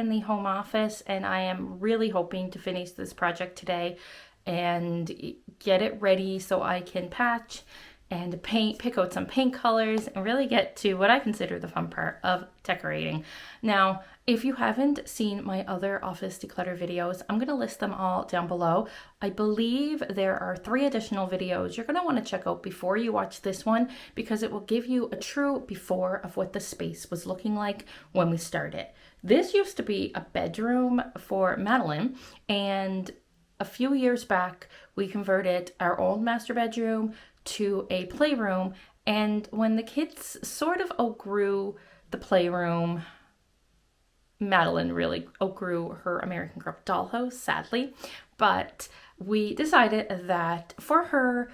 in the home office, and I am really hoping to finish this project today and get it ready so I can patch and pick out some paint colors, and really get to what I consider the fun part of decorating. Now, if you haven't seen my other office declutter videos, I'm going to list them all down below. I believe there are 3 additional videos you're going to want to check out before you watch this one, because it will give you a true before of what the space was looking like when we started. This used to be a bedroom for Madeline, and a few years back we converted our old master bedroom to a playroom, and when the kids sort of outgrew the playroom, Madeline really outgrew her American Girl dollhouse, sadly, but we decided that for her,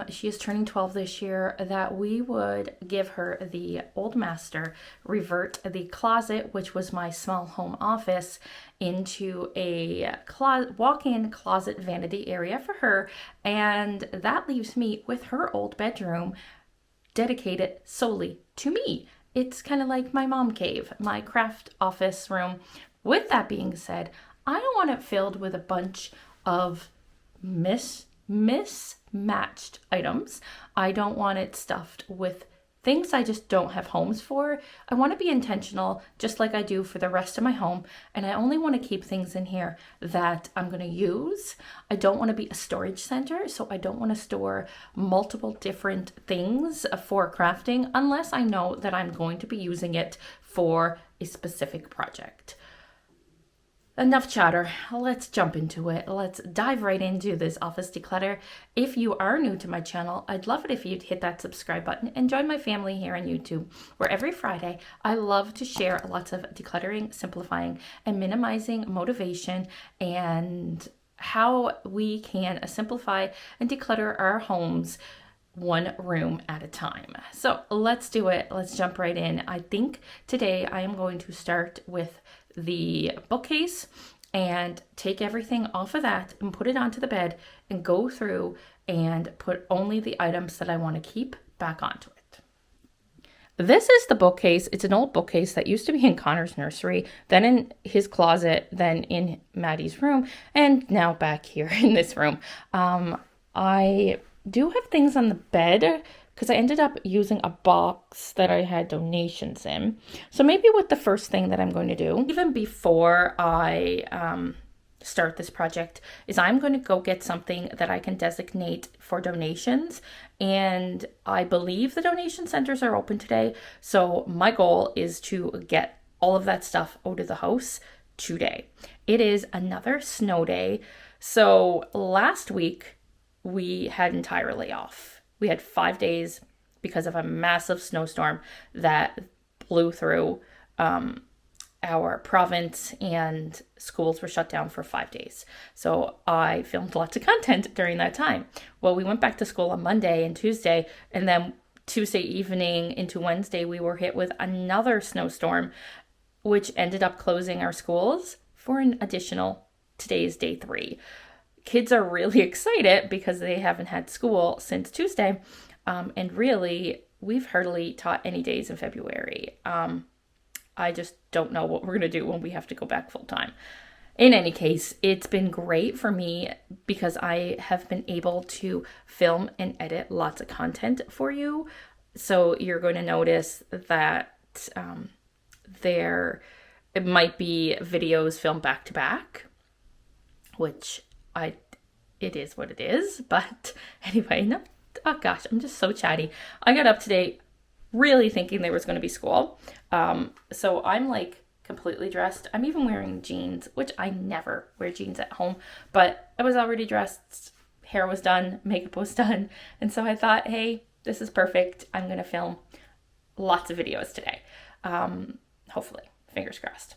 she is turning 12 this year, that we would give her the old master, revert the closet, which was my small home office, into a walk-in closet vanity area for her, and that leaves me with her old bedroom dedicated solely to me. It's kind of like my mom cave, my craft office room. With that being said, I don't want it filled with a bunch of mismatched items. I don't want it stuffed with things I just don't have homes for. I want to be intentional, just like I do for the rest of my home, and I only want to keep things in here that I'm going to use. I don't want to be a storage center, so I don't want to store multiple different things for crafting unless I know that I'm going to be using it for a specific project. Enough chatter, let's jump into it. Let's dive right into this office declutter. If you are new to my channel, I'd love it if you'd hit that subscribe button and join my family here on YouTube, where every Friday I love to share lots of decluttering, simplifying, and minimizing motivation, and how we can simplify and declutter our homes one room at a time. So let's do it. Let's jump right in. I think today I am going to start with the bookcase and take everything off of that and put it onto the bed and go through and put only the items that I want to keep back onto it. This is the bookcase. It's an old bookcase that used to be in Connor's nursery, then in his closet, then in Maddie's room, and now back here in this room. I do have things on the bed because I ended up using a box that I had donations in. So maybe with the first thing that I'm going to do, even before I start this project, is I'm going to go get something that I can designate for donations. And I believe the donation centers are open today. So my goal is to get all of that stuff out of the house today. It is another snow day. So last week we had entirely off. We had 5 days because of a massive snowstorm that blew through our province, and schools were shut down for 5 days. So I filmed lots of content during that time. Well, we went back to school on Monday and Tuesday, and then Tuesday evening into Wednesday, we were hit with another snowstorm, which ended up closing our schools for an additional, today's day 3. Kids are really excited because they haven't had school since Tuesday. And really, we've hardly taught any days in February. I just don't know what we're going to do when we have to go back full time. In any case, it's been great for me because I have been able to film and edit lots of content for you. So you're going to notice that it might be videos filmed back to back, which it is what it is. But anyway, no, oh gosh, I'm just so chatty. I got up today really thinking there was going to be school. So I'm like completely dressed. I'm even wearing jeans, which I never wear jeans at home, but I was already dressed. Hair was done, makeup was done. And so I thought, hey, this is perfect. I'm going to film lots of videos today. Hopefully, fingers crossed.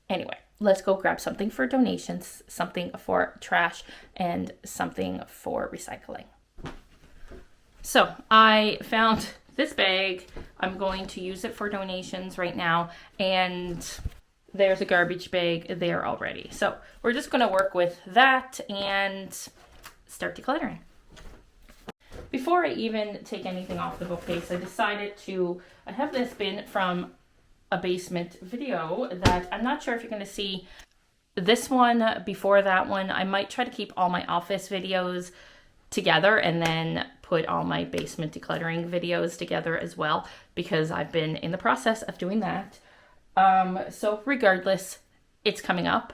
Anyway, let's go grab something for donations, something for trash, and something for recycling. So I found this bag. I'm going to use it for donations right now, and there's a garbage bag there already. So we're just going to work with that and start decluttering. Before I even take anything off the bookcase, I have this bin from a basement video that I'm not sure if you're going to see this one before that one. I might try to keep all my office videos together and then put all my basement decluttering videos together as well, because I've been in the process of doing that. So regardless, it's coming up.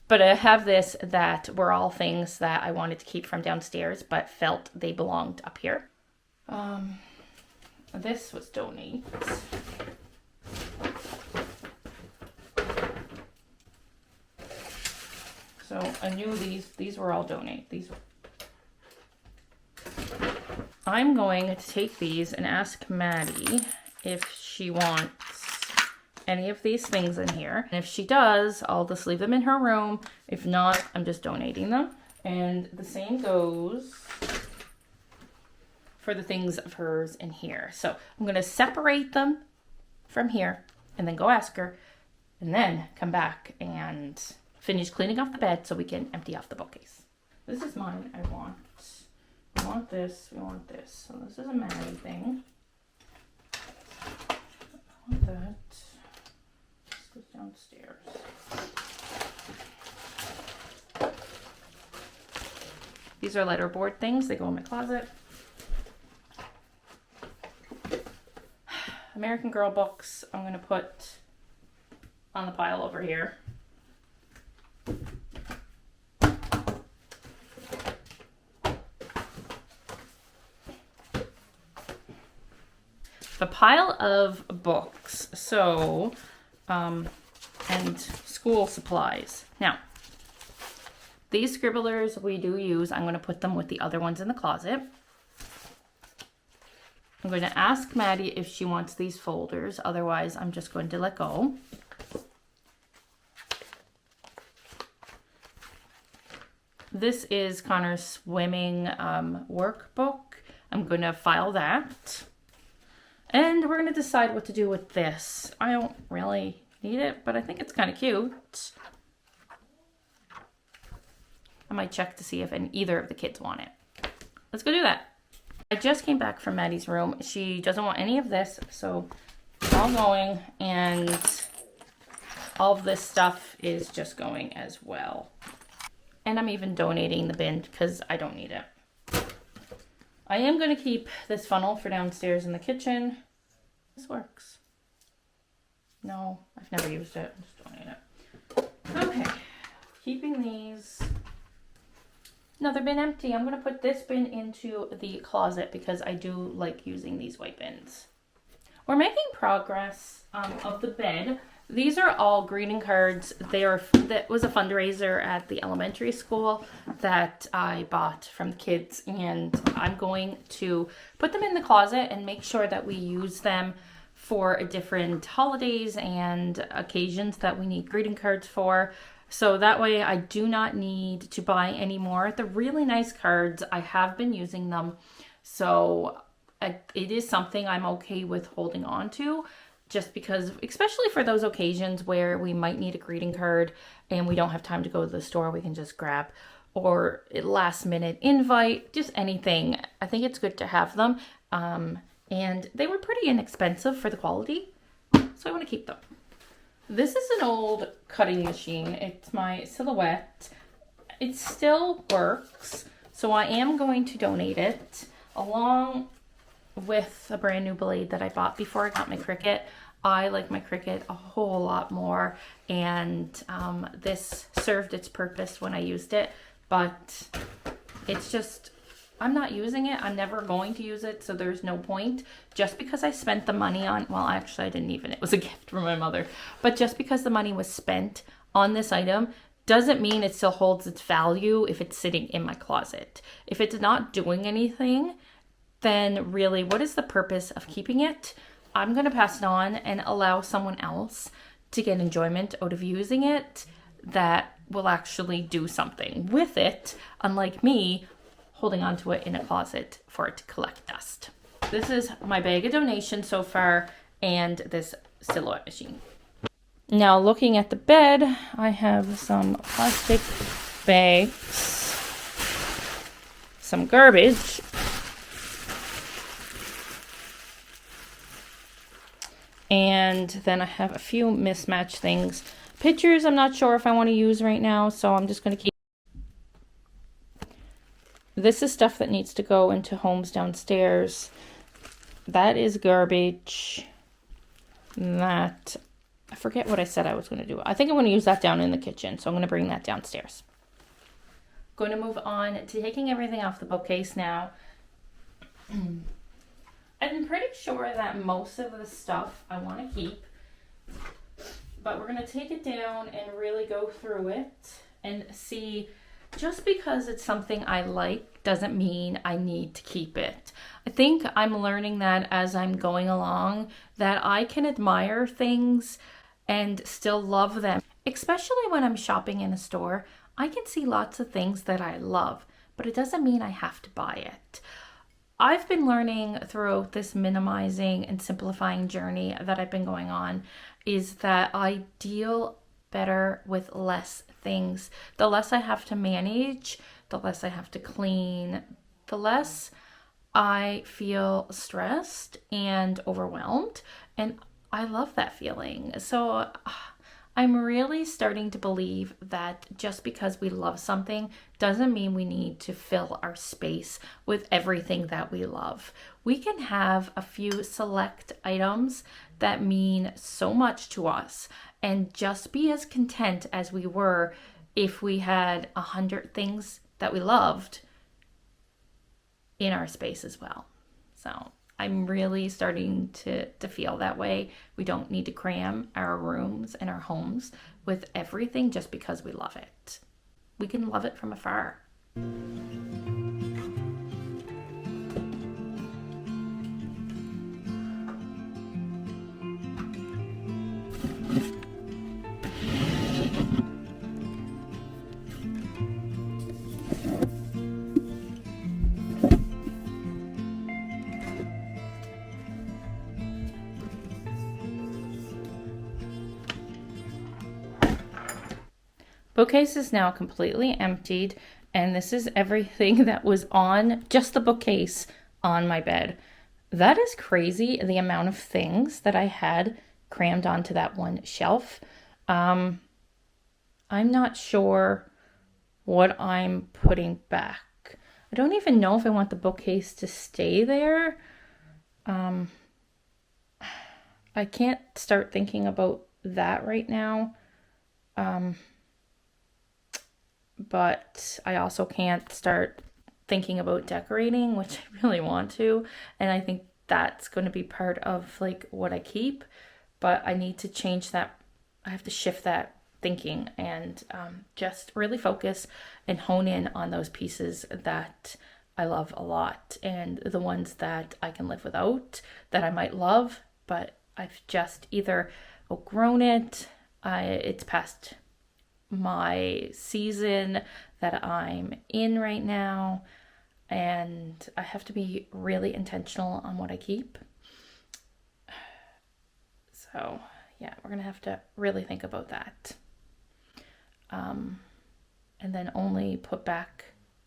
But I have this that were all things that I wanted to keep from downstairs, but felt they belonged up here. This was donated. So I knew these were all donate. I'm going to take these and ask Maddie if she wants any of these things in here. And if she does, I'll just leave them in her room. If not, I'm just donating them. And the same goes for the things of hers in here. So I'm going to separate them from here and then go ask her and then come back and finish cleaning off the bed so we can empty off the bookcase. This is mine. I want this. We want this. So this is a Maddie thing. I want that. Downstairs. These are letterboard things. They go in my closet. American Girl books I'm going to put on the pile over here. The pile of books. So and school supplies. Now, these scribblers we do use. I'm going to put them with the other ones in the closet. I'm going to ask Maddie if she wants these folders. Otherwise, I'm just going to let go. This is Connor's swimming workbook. I'm going to file that. And we're going to decide what to do with this. I don't really need it, but I think it's kind of cute. I might check to see if either of the kids want it. Let's go do that. I just came back from Maddie's room. She doesn't want any of this, so it's all going, and all of this stuff is just going as well. And I'm even donating the bin because I don't need it. I am going to keep this funnel for downstairs in the kitchen. This works. No, I've never used it. I'm just donating it. Okay, keeping these. Another bin empty. I'm going to put this bin into the closet because I do like using these white bins. We're making progress of the bed. These are all greeting cards. That was a fundraiser at the elementary school that I bought from the kids, and I'm going to put them in the closet and make sure that we use them for different holidays and occasions that we need greeting cards for. So that way I do not need to buy any more. They're really nice cards. I have been using them. So it is something I'm okay with holding on to, just because, especially for those occasions where we might need a greeting card and we don't have time to go to the store, we can just grab, or last minute invite, just anything. I think it's good to have them. And they were pretty inexpensive for the quality, so I want to keep them. This is an old cutting machine. It's my Silhouette. It still works, so I am going to donate it along with a brand new blade that I bought before I got my Cricut. I like my Cricut a whole lot more, and this served its purpose when I used it, but it's just, I'm not using it. I'm never going to use it, so there's no point. Just because I spent the money on, well, actually I didn't even, it was a gift from my mother, but just because the money was spent on this item doesn't mean it still holds its value if it's sitting in my closet. If it's not doing anything, then really, what is the purpose of keeping it? I'm going to pass it on and allow someone else to get enjoyment out of using it that will actually do something with it, unlike me holding onto it in a closet for it to collect dust. This is my bag of donations so far, and this Silhouette machine. Now looking at the bed, I have some plastic bags, some garbage, And then I have a few mismatched things. Pictures I'm not sure if I want to use right now, so I'm just going to keep. This is stuff that needs to go into homes downstairs. That is garbage. That, I forget what I said I was going to do. I think I'm going to use that down in the kitchen, so I'm going to bring that downstairs. Going to move on to taking everything off the bookcase now. I'm pretty sure that most of the stuff I want to keep, but we're going to take it down and really go through it and see. Just because it's something I like doesn't mean I need to keep it. I think I'm learning that as I'm going along, that I can admire things and still love them. Especially when I'm shopping in a store, I can see lots of things that I love, but it doesn't mean I have to buy it. I've been learning throughout this minimizing and simplifying journey that I've been going on is that I deal better with less things. The less I have to manage, the less I have to clean, the less I feel stressed and overwhelmed. And I love that feeling. So I'm really starting to believe that just because we love something doesn't mean we need to fill our space with everything that we love. We can have a few select items that mean so much to us and just be as content as we were if we had 100 things that we loved in our space as well. So I'm really starting to feel that way. We don't need to cram our rooms and our homes with everything just because we love it. We can love it from afar. Bookcase is now completely emptied, and this is everything that was on just the bookcase on my bed. That is crazy, the amount of things that I had crammed onto that one shelf. I'm not sure what I'm putting back. I don't even know if I want the bookcase to stay there. I can't start thinking about that right now. But I also can't start thinking about decorating, which I really want to. And I think that's going to be part of like what I keep. But I need to change that. I have to shift that thinking and just really focus and hone in on those pieces that I love a lot and the ones that I can live without, that I might love, but I've just either outgrown it, it's past my season that I'm in right now, and I have to be really intentional on what I keep. So yeah, we're gonna have to really think about that, and then only put back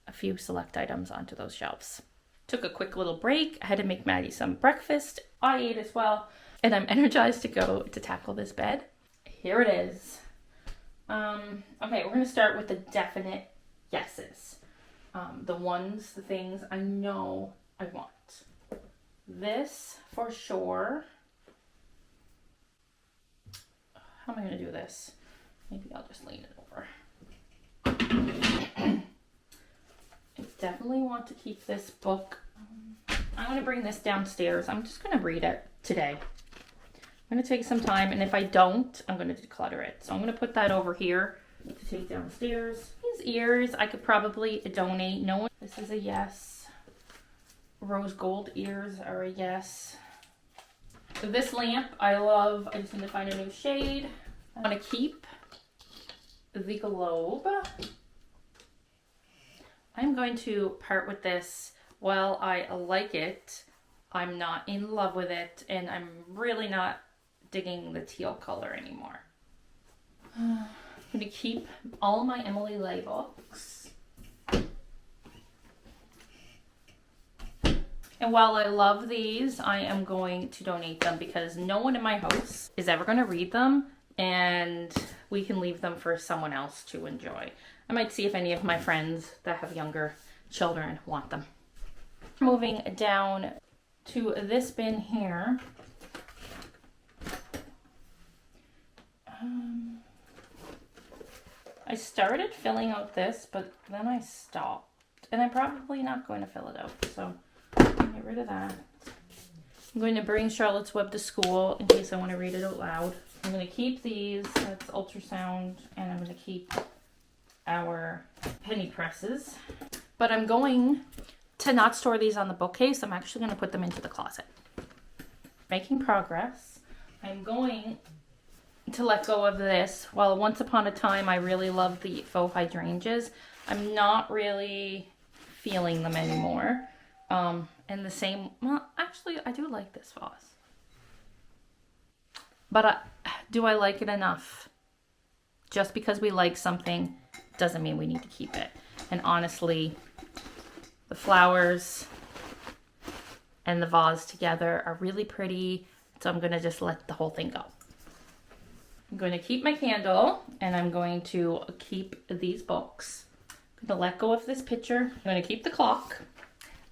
a few select items onto those shelves. Took a quick little break. I had to make Maddie some breakfast. I ate as well, and I'm energized to go to tackle this bed. Here it is. Okay, we're going to start with the definite yeses. The things I know I want. This for sure. How am I going to do this? Maybe I'll just lean it over. I definitely want to keep this book. I'm going to bring this downstairs. I'm just going to read it today. I'm going to take some time, and if I don't, I'm going to declutter it. So I'm going to put that over here to take downstairs. These ears, I could probably donate. No one. This is a yes. Rose gold ears are a yes. This lamp, I love. I just need to find a new shade. I want to keep the globe. I'm going to part with this. While I like it, I'm not in love with it, and I'm really not digging the teal color anymore. I'm going to keep all my Emily Lay books. And while I love these, I am going to donate them because no one in my house is ever going to read them, and we can leave them for someone else to enjoy. I might see if any of my friends that have younger children want them. Moving down to this bin here. I started filling out this, but then I stopped. And I'm probably not going to fill it out, so get rid of that. I'm going to bring Charlotte's Web to school in case I want to read it out loud. I'm going to keep these, that's ultrasound, and I'm going to keep our penny presses. But I'm going to not store these on the bookcase. I'm actually going to put them into the closet. Making progress. I'm going to let go of this. Well, once upon a time, I really loved the faux hydrangeas. I'm not really feeling them anymore. And the same, well, actually, I do like this vase. But do I like it enough? Just because we like something doesn't mean we need to keep it. And honestly, the flowers and the vase together are really pretty. So I'm going to just let the whole thing go. I'm going to keep my candle, and I'm going to keep these books. I'm going to let go of this picture. I'm going to keep the clock.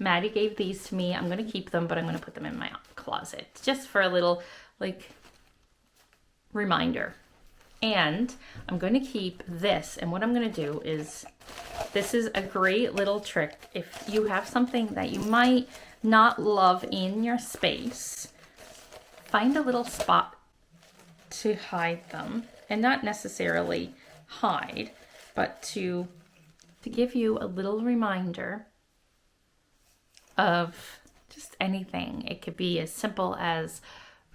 Maddie gave these to me. I'm going to keep them, but I'm going to put them in my closet just for a little, like, reminder. And I'm going to keep this, and what I'm going to do is, this is a great little trick. If you have something that you might not love in your space, find a little spot to hide them, and not necessarily hide, but to give you a little reminder of just anything. It could be as simple as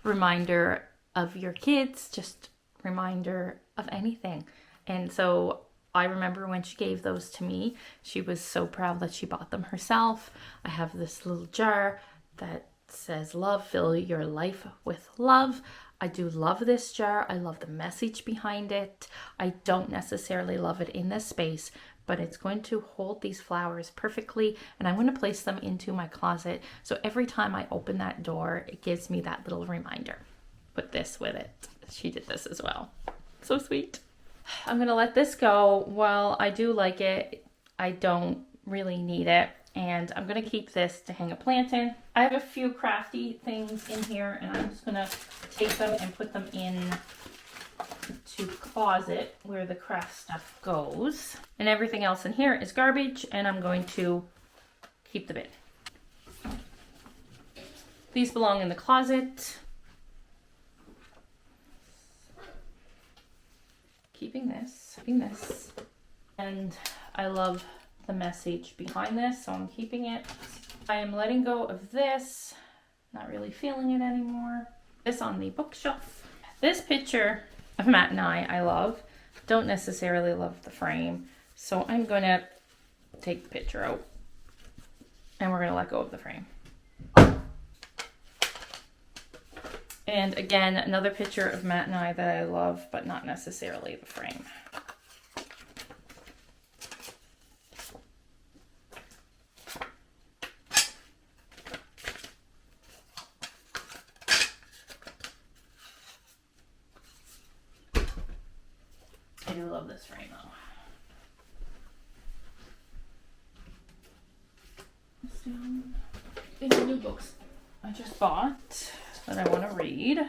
reminder of your kids, just reminder of anything. And so I remember when she gave those to me, she was so proud that she bought them herself. I have this little jar that says love, fill your life with love. I do love this jar. I love the message behind it. I don't necessarily love it in this space, but it's going to hold these flowers perfectly, and I'm going to place them into my closet. So every time I open that door, it gives me that little reminder. Put this with it. She did this as well. So sweet. I'm going to let this go. While I do like it, I don't really need it. And I'm going to keep this to hang a plant in. I have a few crafty things in here, and I'm just going to take them and put them in to closet where the craft stuff goes. And everything else in here is garbage, and I'm going to keep the bin. These belong in the closet. Keeping this. And I love the message behind this, so I'm keeping it. I am letting go of this, not really feeling it anymore. This on the bookshelf. This picture of Matt and I love. Don't necessarily love the frame, so I'm going to take the picture out, and we're going to let go of the frame. And again, another picture of Matt and I that I love, but not necessarily the frame. I do love this frame though. These are new books I just bought that I want to read.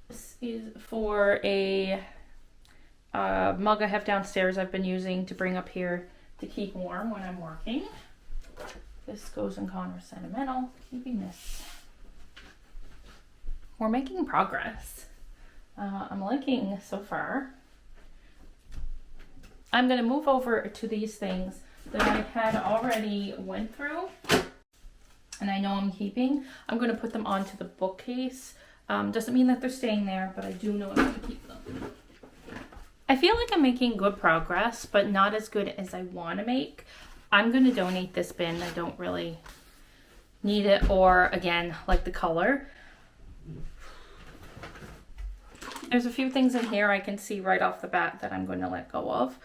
This is for a mug I have downstairs I've been using to bring up here to keep warm when I'm working. This goes in Connor's Sentimental. Keeping this. We're making progress. I'm liking so far. I'm going to move over to these things that I had already went through, and I know I'm keeping. I'm going to put them onto the bookcase. Doesn't mean that they're staying there, but I do know I'm going to keep them. I feel like I'm making good progress, but not as good as I want to make. I'm going to donate this bin. I don't really need it, or again, like the color. There's a few things in here I can see right off the bat that I'm going to let go of.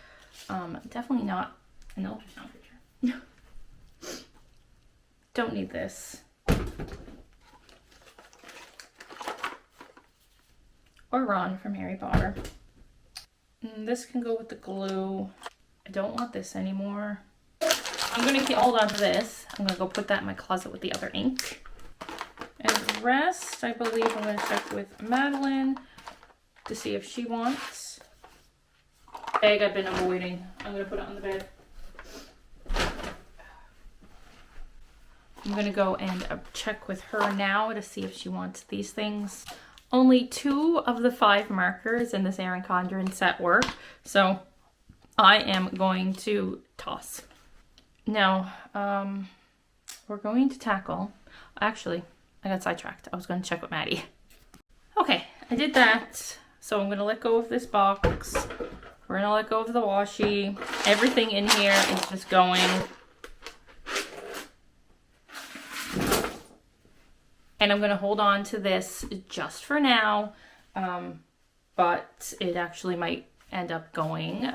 Definitely not an ultrasound picture. don't need this. Or Ron from Harry Potter. This can go with the glue. I don't want this anymore. I'm gonna hold on to this. I'm gonna go put that in my closet with the other ink. And the rest, I believe I'm gonna check with Madeline to see if she wants. Bag I've been avoiding. I'm gonna put it on the bed. I'm gonna go and check with her now to see if she wants these things. Only 2 of the 5 markers in this Erin Condren set work, so I am going to toss. Now, we're going to tackle, actually, I got sidetracked. I was going to check with Maddie. Okay, I did that. So I'm going to let go of this box. We're going to let go of the washi. Everything in here is just going. And I'm going to hold on to this just for now, but it actually might end up going.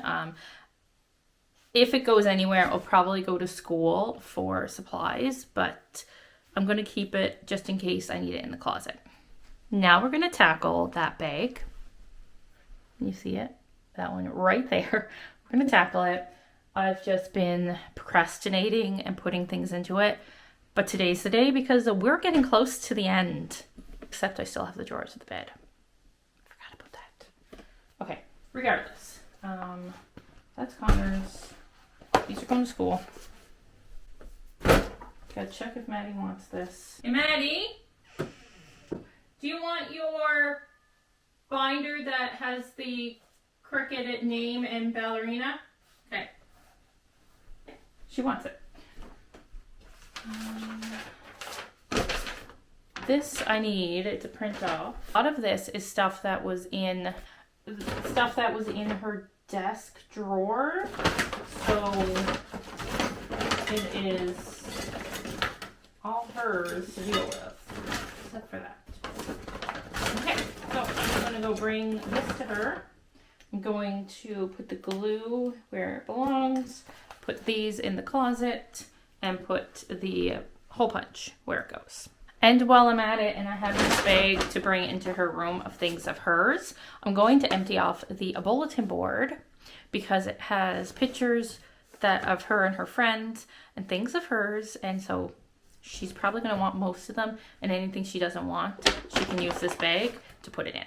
If it goes anywhere, it'll probably go to school for supplies, but I'm going to keep it just in case I need it in the closet. Now we're going to tackle that bag. You see it? That one right there. We're going to tackle it. I've just been procrastinating and putting things into it. But today's the day because we're getting close to the end. Except I still have the drawers of the bed. I forgot about that. Okay, regardless. That's Connor's. These are going to school. Gotta check if Maddie wants this. Hey Maddie! Do you want your binder that has the Cricut name and ballerina? Okay. She wants it. This I need to print off. A lot of this is stuff that was in her desk drawer. So it is all hers to deal with, except for that. Okay, so I'm gonna go bring this to her. I'm going to put the glue where it belongs, put these in the closet, and put the hole punch where it goes. And while I'm at it and I have this bag to bring into her room of things of hers, I'm going to empty off the bulletin board because it has pictures of her and her friends and things of hers, and so she's probably going to want most of them, and anything she doesn't want, she can use this bag to put it in.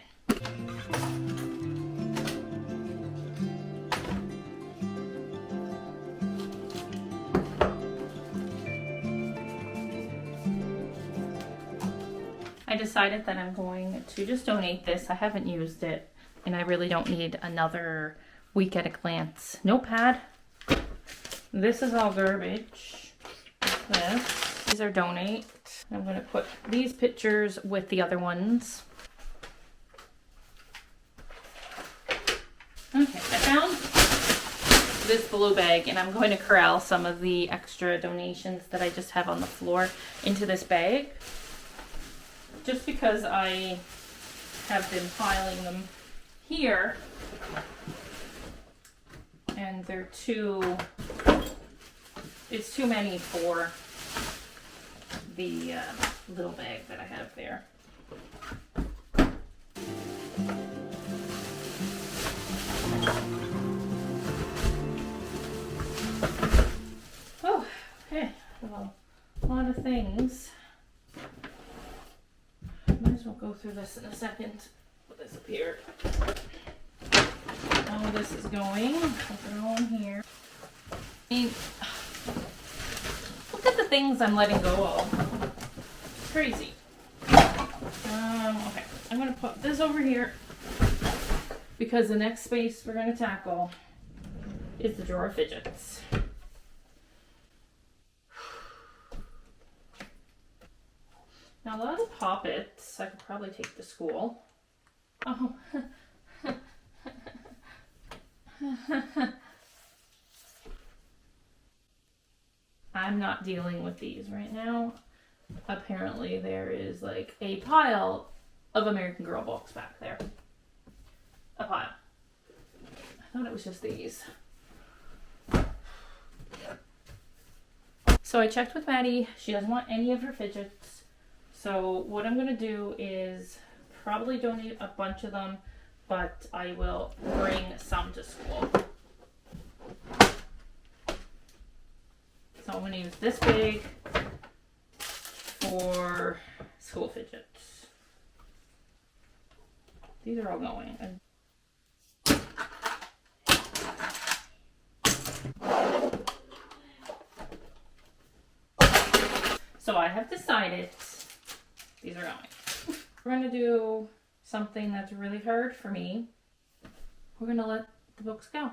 I decided that I'm going to just donate this. I haven't used it, and I really don't need another week at a glance notepad. This is all garbage. These are donate. I'm going to put these pictures with the other ones. Okay, I found this blue bag, and I'm going to corral some of the extra donations that I just have on the floor into this bag. Just because I have been piling them here, and it's too many for the little bag that I have there. Oh, okay, well, a lot of things. Might as well go through this in a second. Put this up here. All this is going. Put it all in here. I mean, look at the things I'm letting go of. It's crazy. Okay, I'm gonna put this over here because the next space we're gonna tackle is the drawer of fidgets. Now a lot of the poppets I could probably take to school. Oh. I'm not dealing with these right now. Apparently there is like a pile of American Girl books back there. A pile. I thought it was just these. So I checked with Maddie. She doesn't want any of her fidgets. So what I'm going to do is probably donate a bunch of them, but I will bring some to school. So I'm going to use this bag for school fidgets. These are all going. So I have decided these are going. We're going to do something that's really hard for me. We're going to let the books go.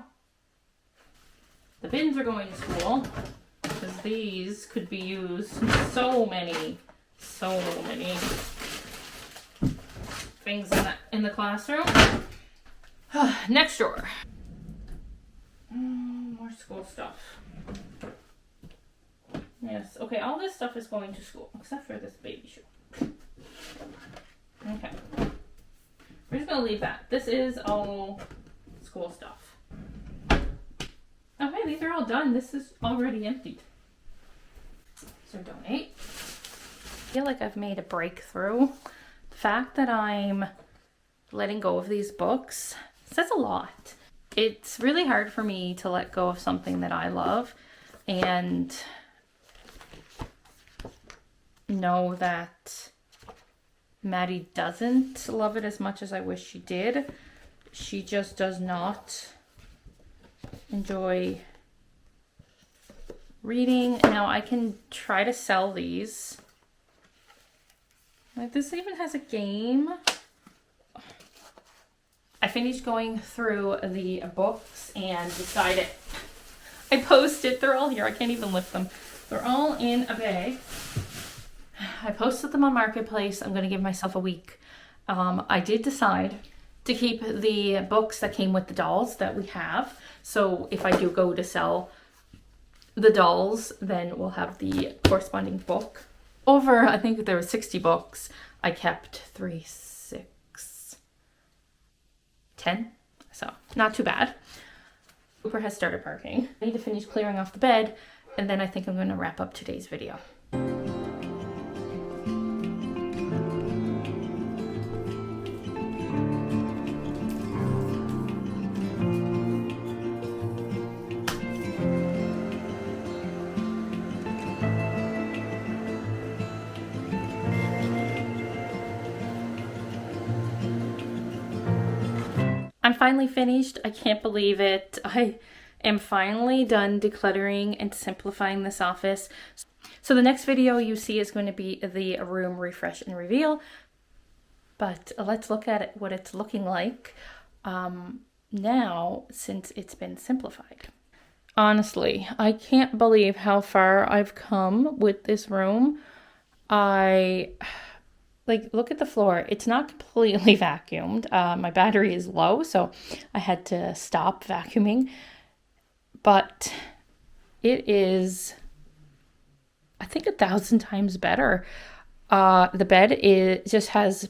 The bins are going to school because these could be used in so many things in the classroom. Next drawer. More school stuff. Yes, okay, all this stuff is going to school, except for this baby shoe. Okay. We're just going to leave that. This is all school stuff. Okay, these are all done. This is already emptied. So donate. I feel like I've made a breakthrough. The fact that I'm letting go of these books says a lot. It's really hard for me to let go of something that I love and know that Maddie doesn't love it as much as I wish she did. She just does not enjoy reading. Now I can try to sell these. Like, this even has a game. I finished going through the books and decided I posted, they're all here. I can't even lift them. They're all in a bag. I posted them on Marketplace. I'm going to give myself a week. I did decide to keep the books that came with the dolls that we have. So if I do go to sell the dolls, then we'll have the corresponding book. Over, I think there were 60 books. I kept 3, 6, 10. So not too bad. Cooper has started barking. I need to finish clearing off the bed, and then I think I'm going to wrap up today's video. I'm finally finished. I can't believe it. I am finally done decluttering and simplifying this office. So the next video you see is going to be the room refresh and reveal. But let's look at it, what it's looking like now since it's been simplified. Honestly, I can't believe how far I've come with this room. Like, look at the floor. It's not completely vacuumed. My battery is low, so I had to stop vacuuming. But it is, I think, 1,000 times better. The bed just has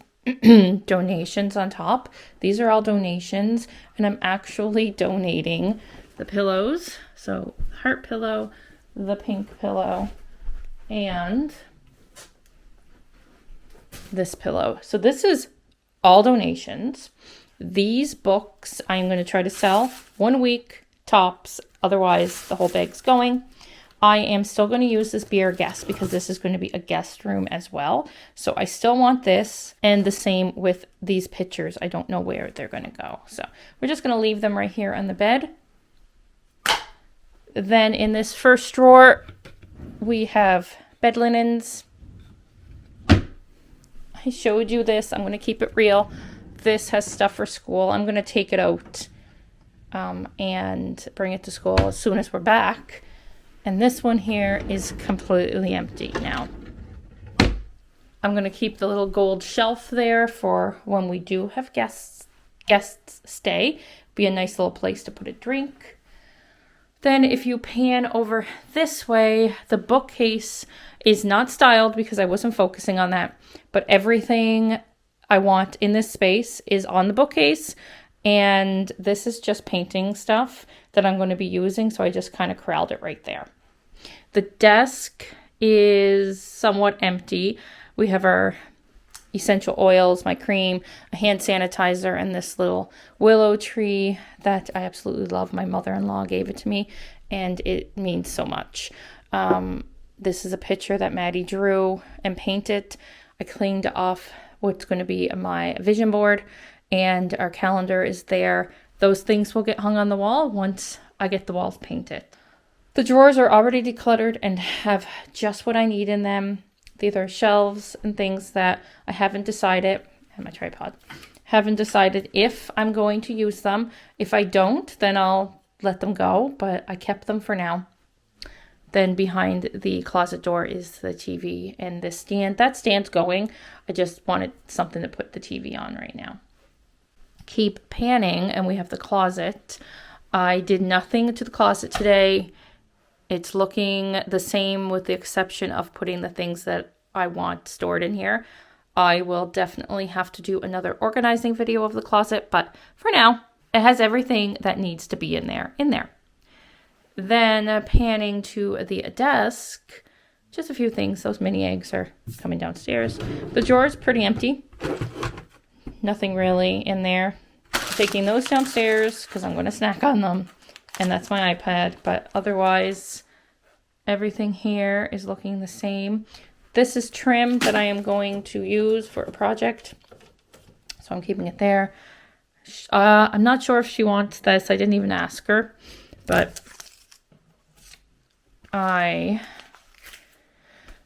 donations on top. These are all donations, and I'm actually donating the pillows. So, heart pillow, the pink pillow, and this pillow. So this is all donations. These books I'm going to try to sell 1 week tops. Otherwise, the whole bag's going. I am still going to use this be our guest because this is going to be a guest room as well. So I still want this, and the same with these pictures. I don't know where they're going to go. So we're just going to leave them right here on the bed. Then in this first drawer, we have bed linens. I showed you this. I'm going to keep it real. This has stuff for school. I'm going to take it out and bring it to school as soon as we're back. And this one here is completely empty now. I'm going to keep the little gold shelf there for when we do have guests stay. Be a nice little place to put a drink. Then if you pan over this way, the bookcase is not styled because I wasn't focusing on that. But everything I want in this space is on the bookcase. And this is just painting stuff that I'm going to be using. So I just kind of corralled it right there. The desk is somewhat empty. We have our essential oils, my cream, a hand sanitizer, and this little willow tree that I absolutely love. My mother-in-law gave it to me, and it means so much. This is a picture that Maddie drew and painted. I cleaned off what's going to be my vision board, and our calendar is there. Those things will get hung on the wall once I get the walls painted. The drawers are already decluttered and have just what I need in them. These are shelves and things that I haven't decided, and my tripod, haven't decided if I'm going to use them. If I don't, then I'll let them go, but I kept them for now. Then behind the closet door is the TV and this stand. That stand's going. I just wanted something to put the TV on right now. Keep panning, and we have the closet. I did nothing to the closet today. It's looking the same with the exception of putting the things that I want stored in here. I will definitely have to do another organizing video of the closet, but for now, it has everything that needs to be in there. Then panning to the desk, just a few things. Those mini eggs are coming downstairs. The drawer is pretty empty. Nothing really in there. Taking those downstairs because I'm going to snack on them. And that's my iPad. But otherwise, everything here is looking the same. This is trim that I am going to use for a project. So I'm keeping it there. I'm not sure if she wants this. I didn't even ask her. But I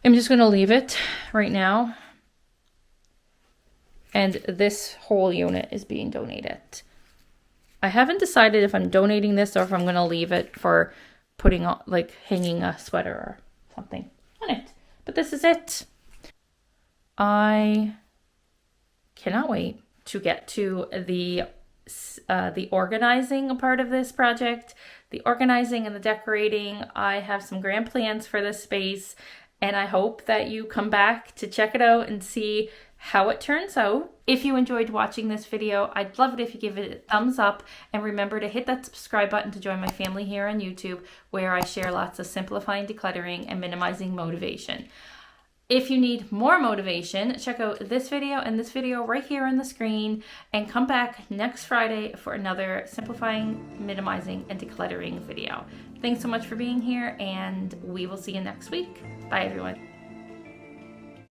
am just going to leave it right now. And this whole unit is being donated. I haven't decided if I'm donating this or if I'm going to leave it for putting on, like, hanging a sweater or something on it. But this is it. I cannot wait to get to the organizing part of this project. The organizing and the decorating. I have some grand plans for this space, and I hope that you come back to check it out and see how it turns out. If you enjoyed watching this video, I'd love it if you give it a thumbs up, and remember to hit that subscribe button to join my family here on YouTube, where I share lots of simplifying, decluttering, and minimizing motivation. If you need more motivation, check out this video and this video right here on the screen, and come back next Friday for another simplifying, minimizing, and decluttering video. Thanks so much for being here, and we will see you next week. Bye, everyone.